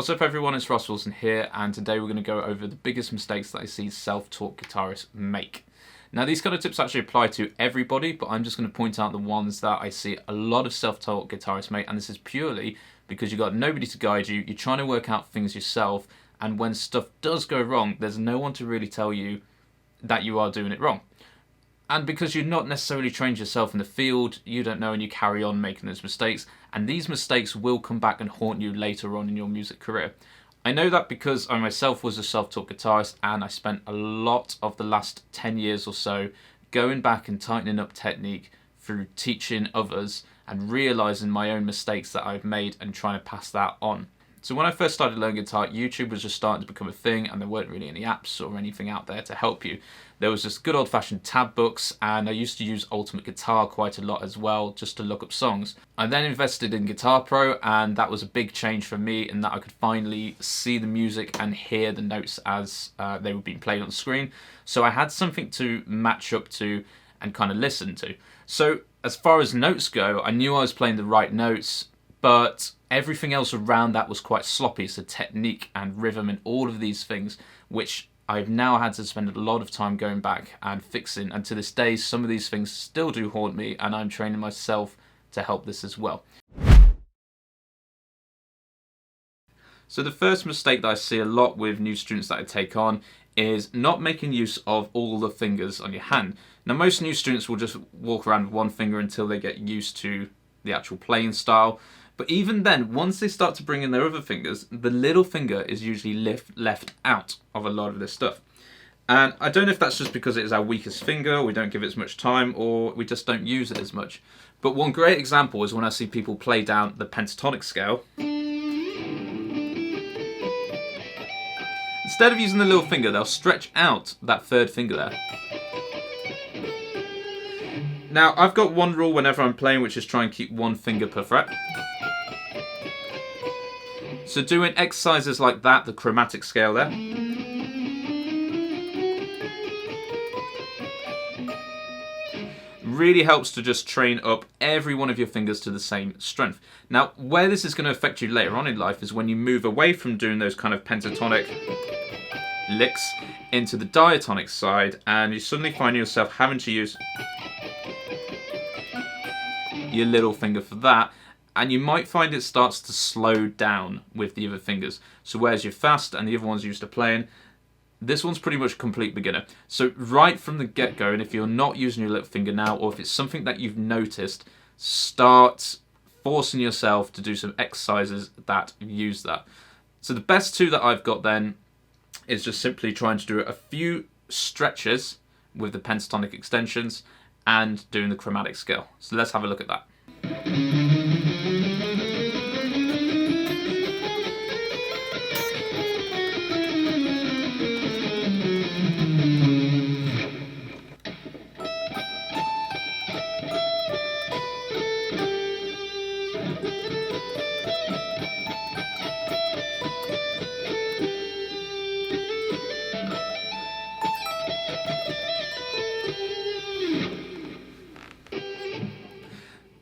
What's up everyone, it's Ross Wilson here, and today we're going to go over the biggest mistakes that I see self-taught guitarists make. Now these kind of tips actually apply to everybody, but I'm just going to point out the ones that I see a lot of self-taught guitarists make, and this is purely because you've got nobody to guide you, you're trying to work out things yourself, and when stuff does go wrong, there's no one to really tell you that you are doing it wrong. And because you're not necessarily trained yourself in the field, you don't know and you carry on making those mistakes. And these mistakes will come back and haunt you later on in your music career. I know that because I myself was a self-taught guitarist and I spent a lot of the last 10 years or so going back and tightening up technique through teaching others and realising my own mistakes that I've made and trying to pass that on. So when I first started learning guitar, YouTube was just starting to become a thing and there weren't really any apps or anything out there to help you. There was just good old-fashioned tab books, and I used to use Ultimate Guitar quite a lot as well, just to look up songs. I then invested in Guitar Pro, and that was a big change for me in that I could finally see the music and hear the notes as they were being played on the screen. So I had something to match up to and kind of listen to. So as far as notes go, I knew I was playing the right notes, but everything else around that was quite sloppy. So technique and rhythm and all of these things, which I've now had to spend a lot of time going back and fixing, and to this day some of these things still do haunt me, and I'm training myself to help this as well. So the first mistake that I see a lot with new students that I take on is not making use of all the fingers on your hand. Now most new students will just walk around with one finger until they get used to the actual playing style. But even then, once they start to bring in their other fingers, the little finger is usually left out of a lot of this stuff. And I don't know if that's just because it is our weakest finger, we don't give it as much time, or we just don't use it as much. But one great example is when I see people play down the pentatonic scale. Instead of using the little finger, they'll stretch out that third finger there. Now, I've got one rule whenever I'm playing, which is try and keep one finger per fret. So doing exercises like that, the chromatic scale there, really helps to just train up every one of your fingers to the same strength. Now, where this is going to affect you later on in life is when you move away from doing those kind of pentatonic licks into the diatonic side, and you suddenly find yourself having to use your little finger for that. And you might find it starts to slow down with the other fingers. So whereas you're fast and the other one's used to playing, this one's pretty much a complete beginner. So right from the get-go, and if you're not using your little finger now, or if it's something that you've noticed, start forcing yourself to do some exercises that use that. So the best two that I've got then is just simply trying to do a few stretches with the pentatonic extensions and doing the chromatic scale. So let's have a look at that.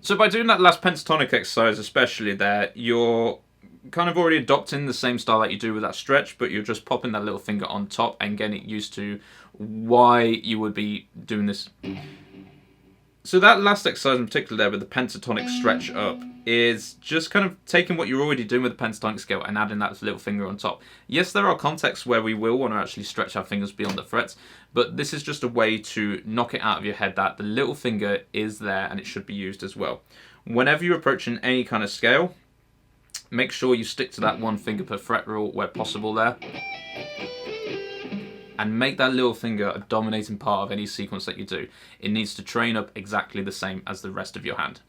So by doing that last pentatonic exercise, especially there, you're kind of already adopting the same style that you do with that stretch, but you're just popping that little finger on top and getting used to why you would be doing this. So that last exercise in particular there with the pentatonic stretch up is just kind of taking what you're already doing with the pentatonic scale and adding that little finger on top. Yes, there are contexts where we will want to actually stretch our fingers beyond the frets, but this is just a way to knock it out of your head that the little finger is there and it should be used as well. Whenever you're approaching any kind of scale, make sure you stick to that one finger per fret rule where possible there. And make that little finger a dominating part of any sequence that you do. It needs to train up exactly the same as the rest of your hand.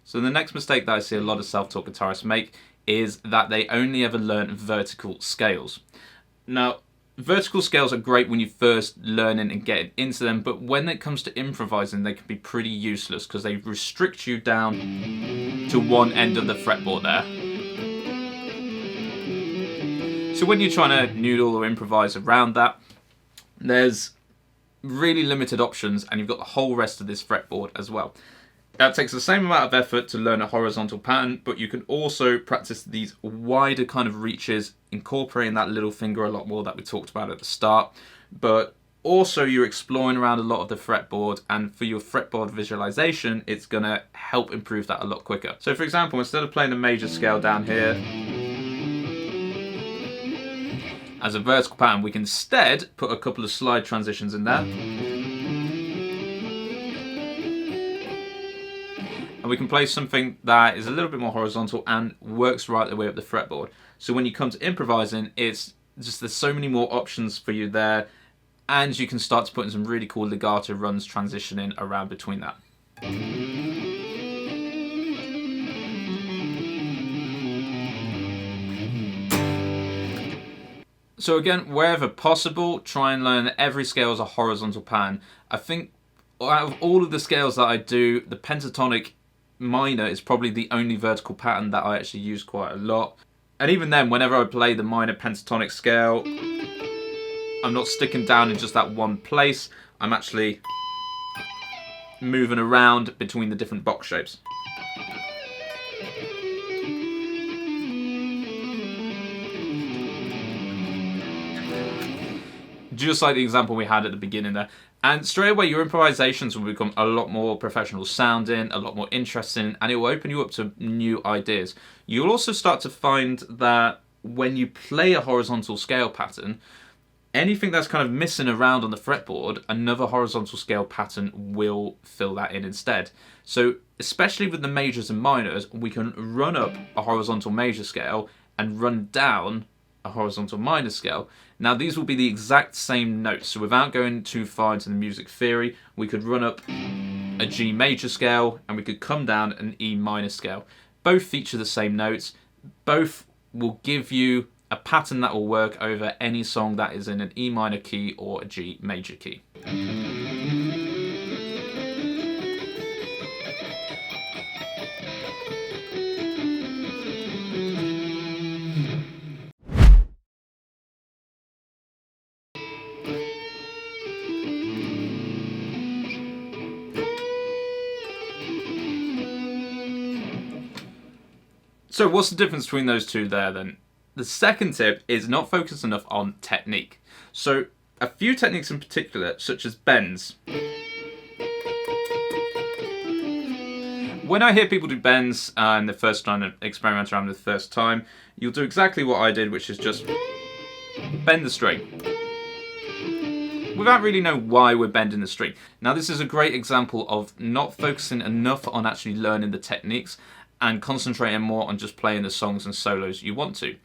So the next mistake that I see a lot of self-taught guitarists make is that they only ever learn vertical scales. Now, vertical scales are great when you're first learning and getting into them, but when it comes to improvising, they can be pretty useless because they restrict you down to one end of the fretboard there. So when you're trying to noodle or improvise around that, there's really limited options and you've got the whole rest of this fretboard as well. That takes the same amount of effort to learn a horizontal pattern, but you can also practice these wider kind of reaches, incorporating that little finger a lot more that we talked about at the start. But also you're exploring around a lot of the fretboard, and for your fretboard visualization, it's going to help improve that a lot quicker. So for example, instead of playing a major scale down here as a vertical pattern, we can instead put a couple of slide transitions in there. And we can play something that is a little bit more horizontal and works right the way up the fretboard. So when you come to improvising, it's just there's so many more options for you there, and you can start to put in some really cool legato runs transitioning around between that. So again, wherever possible, try and learn that every scale is a horizontal pattern. I think out of all of the scales that I do, the pentatonic minor is probably the only vertical pattern that I actually use quite a lot. And even then, whenever I play the minor pentatonic scale, I'm not sticking down in just that one place. I'm actually moving around between the different box shapes. Just like the example we had at the beginning there. And straight away your improvisations will become a lot more professional sounding, a lot more interesting, and it will open you up to new ideas. You'll also start to find that when you play a horizontal scale pattern, anything that's kind of missing around on the fretboard, another horizontal scale pattern will fill that in instead. So especially with the majors and minors, we can run up a horizontal major scale and run down a horizontal minor scale. Now these will be the exact same notes, so without going too far into the music theory, we could run up a G major scale and we could come down an E minor scale. Both feature the same notes, both will give you a pattern that will work over any song that is in an E minor key or a G major key. So what's the difference between those two there then? The second tip is not focus enough on technique. So a few techniques in particular, such as bends. When I hear people do bends and they're first trying to experiment around the first time, you'll do exactly what I did, which is just bend the string without really knowing why we're bending the string. Now this is a great example of not focusing enough on actually learning the techniques and concentrating more on just playing the songs and solos you want to.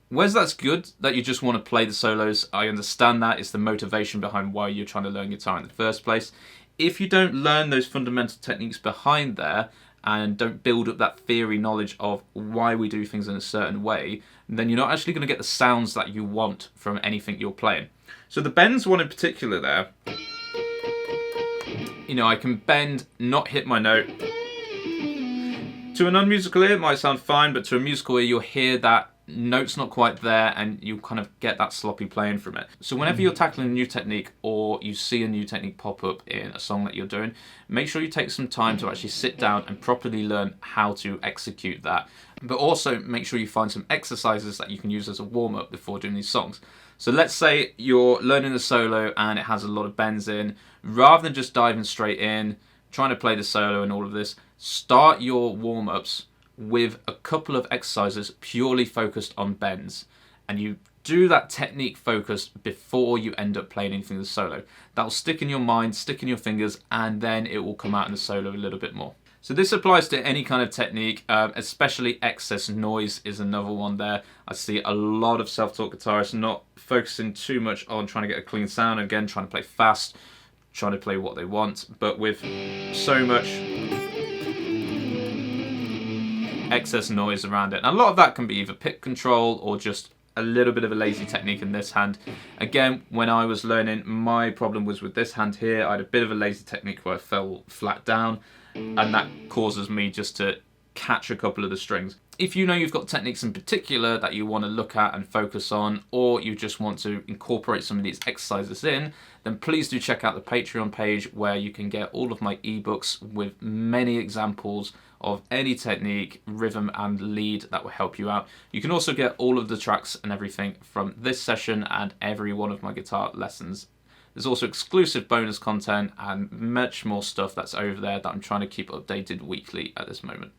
Whereas that's good that you just want to play the solos, I understand that, it's the motivation behind why you're trying to learn guitar in the first place. If you don't learn those fundamental techniques behind there and don't build up that theory knowledge of why we do things in a certain way, then you're not actually going to get the sounds that you want from anything you're playing. So the bends one in particular there, you know, I can bend, not hit my note. To a non-musical ear it might sound fine, but to a musical ear you'll hear that note's not quite there and you kind of get that sloppy playing from it. So whenever you're tackling a new technique or you see a new technique pop up in a song that you're doing, make sure you take some time to actually sit down and properly learn how to execute that. But also make sure you find some exercises that you can use as a warm-up before doing these songs. So let's say you're learning a solo and it has a lot of bends in. Rather than just diving straight in, trying to play the solo and all of this, start your warm-ups with a couple of exercises purely focused on bends. And you do that technique focus before you end up playing anything in the solo. That will stick in your mind, stick in your fingers, and then it will come out in the solo a little bit more. So this applies to any kind of technique, especially excess noise is another one there. I see a lot of self-taught guitarists not focusing too much on trying to get a clean sound, again trying to play fast, trying to play what they want, but with so much excess noise around it. And a lot of that can be either pick control or just a little bit of a lazy technique in this hand. Again, when I was learning, my problem was with this hand here. I had a bit of a lazy technique where I fell flat down, and that causes me just to catch a couple of the strings. If you know you've got techniques in particular that you want to look at and focus on, or you just want to incorporate some of these exercises in, then please do check out the Patreon page where you can get all of my ebooks with many examples of any technique, rhythm and lead that will help you out. You can also get all of the tracks and everything from this session and every one of my guitar lessons. There's also exclusive bonus content and much more stuff that's over there that I'm trying to keep updated weekly at this moment.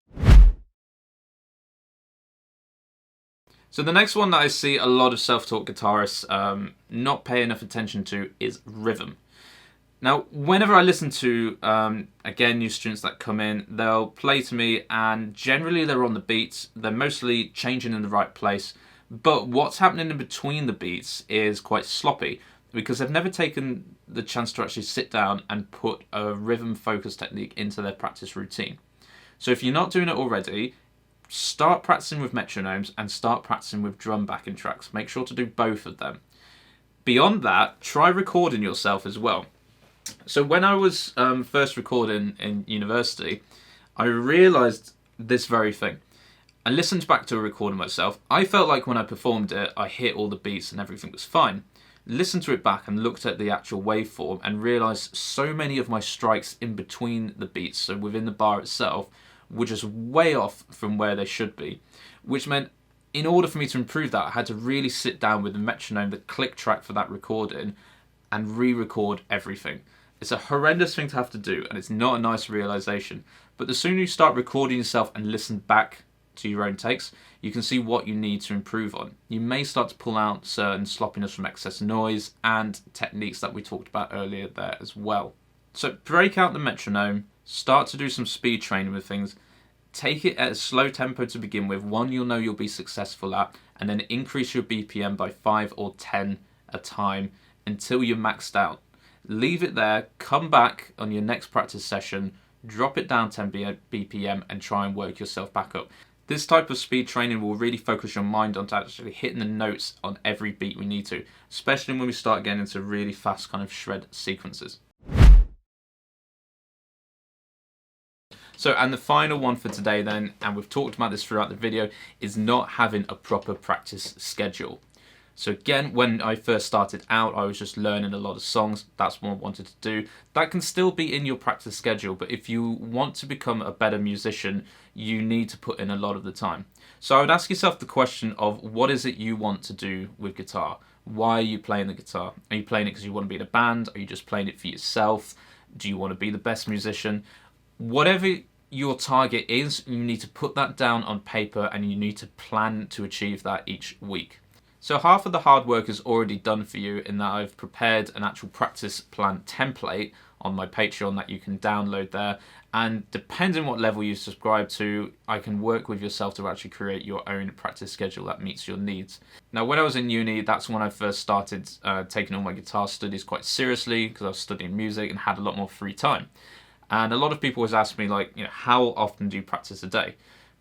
So the next one that I see a lot of self-taught guitarists not pay enough attention to is rhythm. Now, whenever I listen to, again, new students that come in, they'll play to me and generally they're on the beats. They're mostly changing in the right place. But what's happening in between the beats is quite sloppy because they've never taken the chance to actually sit down and put a rhythm-focused technique into their practice routine. So if you're not doing it already, start practicing with metronomes and start practicing with drum backing tracks. Make sure to do both of them. Beyond that, try recording yourself as well. So when I was first recording in university, I realised this very thing. I listened back to a recording myself. I felt like when I performed it, I hit all the beats and everything was fine. Listened to it back and looked at the actual waveform and realised so many of my strikes in between the beats, so within the bar itself, were just way off from where they should be, which meant in order for me to improve that, I had to really sit down with the metronome, the click track for that recording, and re-record everything. It's a horrendous thing to have to do, and it's not a nice realization. But the sooner you start recording yourself and listen back to your own takes, you can see what you need to improve on. You may start to pull out certain sloppiness from excess noise and techniques that we talked about earlier there as well. So break out the metronome, start to do some speed training with things. Take it at a slow tempo to begin with, one you'll know you'll be successful at, and then increase your BPM by 5 or 10 a time until you're maxed out. Leave it there, come back on your next practice session, drop it down 10 BPM and try and work yourself back up. This type of speed training will really focus your mind onto actually hitting the notes on every beat we need to, especially when we start getting into really fast kind of shred sequences. So, and the final one for today then, and we've talked about this throughout the video, is not having a proper practice schedule. So again, when I first started out, I was just learning a lot of songs. That's what I wanted to do. That can still be in your practice schedule, but if you want to become a better musician, you need to put in a lot of the time. So I would ask yourself the question of what is it you want to do with guitar? Why are you playing the guitar? Are you playing it because you want to be in a band? Are you just playing it for yourself? Do you want to be the best musician? Whatever your target is, you need to put that down on paper and you need to plan to achieve that each week. So half of the hard work is already done for you in that I've prepared an actual practice plan template on my Patreon that you can download there. And depending what level you subscribe to, I can work with yourself to actually create your own practice schedule that meets your needs. Now, when I was in uni, that's when I first started taking all my guitar studies quite seriously because I was studying music and had a lot more free time. And a lot of people always ask me, like, how often do you practice a day?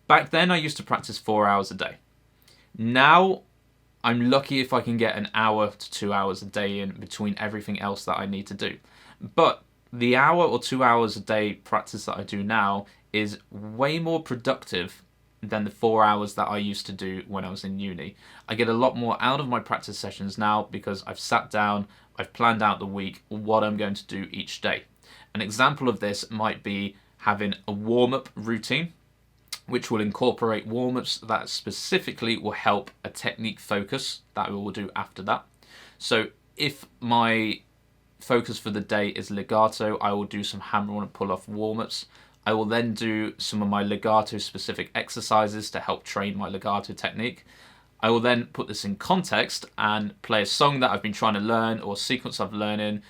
Back then, I used to practice 4 hours a day. Now, I'm lucky if I can get an hour to 2 hours a day in between everything else that I need to do. But the hour or 2 hours a day practice that I do now is way more productive than the 4 hours that I used to do when I was in uni. I get a lot more out of my practice sessions now because I've sat down, I've planned out the week, what I'm going to do each day. An example of this might be having a warm-up routine, which will incorporate warm-ups that specifically will help a technique focus that we will do after that. So if my focus for the day is legato, I will do some hammer-on and pull-off warm-ups. I will then do some of my legato-specific exercises to help train my legato technique. I will then put this in context and play a song that I've been trying to learn or a sequence I've learning,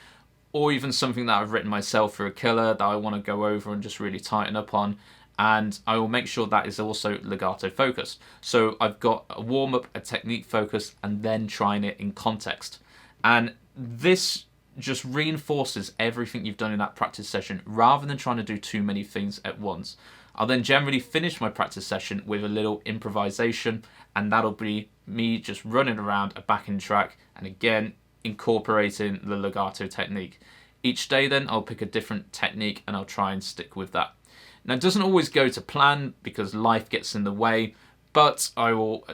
or even something that I've written myself for a killer that I want to go over and just really tighten up on. And I will make sure that is also legato focused. So I've got a warm-up, a technique focus, and then trying it in context. And this just reinforces everything you've done in that practice session rather than trying to do too many things at once. I'll then generally finish my practice session with a little improvisation, and that'll be me just running around a backing track and again incorporating the legato technique. Each day then I'll pick a different technique and I'll try and stick with that. Now, it doesn't always go to plan because life gets in the way, but I will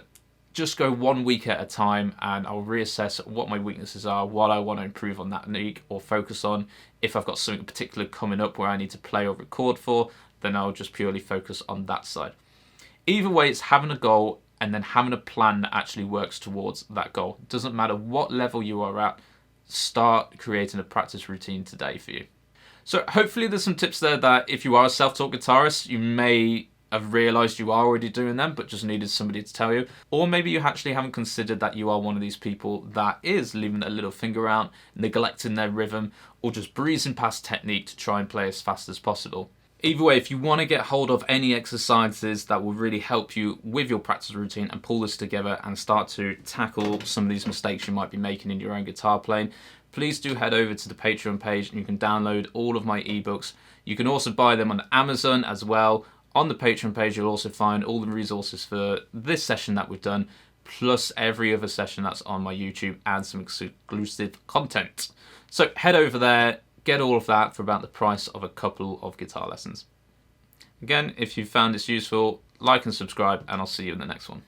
just go 1 week at a time and I'll reassess what my weaknesses are, what I want to improve on that week or focus on. If I've got something particular coming up where I need to play or record for, then I'll just purely focus on that side. Either way, it's having a goal and then having a plan that actually works towards that goal. It doesn't matter what level you are at, start creating a practice routine today for you. So hopefully there's some tips there that if you are a self-taught guitarist, you may have realised you are already doing them, but just needed somebody to tell you. Or maybe you actually haven't considered that you are one of these people that is leaving a little finger out, neglecting their rhythm, or just breezing past technique to try and play as fast as possible. Either way, if you want to get hold of any exercises that will really help you with your practice routine and pull this together and start to tackle some of these mistakes you might be making in your own guitar playing, please do head over to the Patreon page and you can download all of my ebooks. You can also buy them on Amazon as well. On the Patreon page, you'll also find all the resources for this session that we've done, plus every other session that's on my YouTube and some exclusive content. So head over there, get all of that for about the price of a couple of guitar lessons. Again, if you found this useful, like and subscribe, and I'll see you in the next one.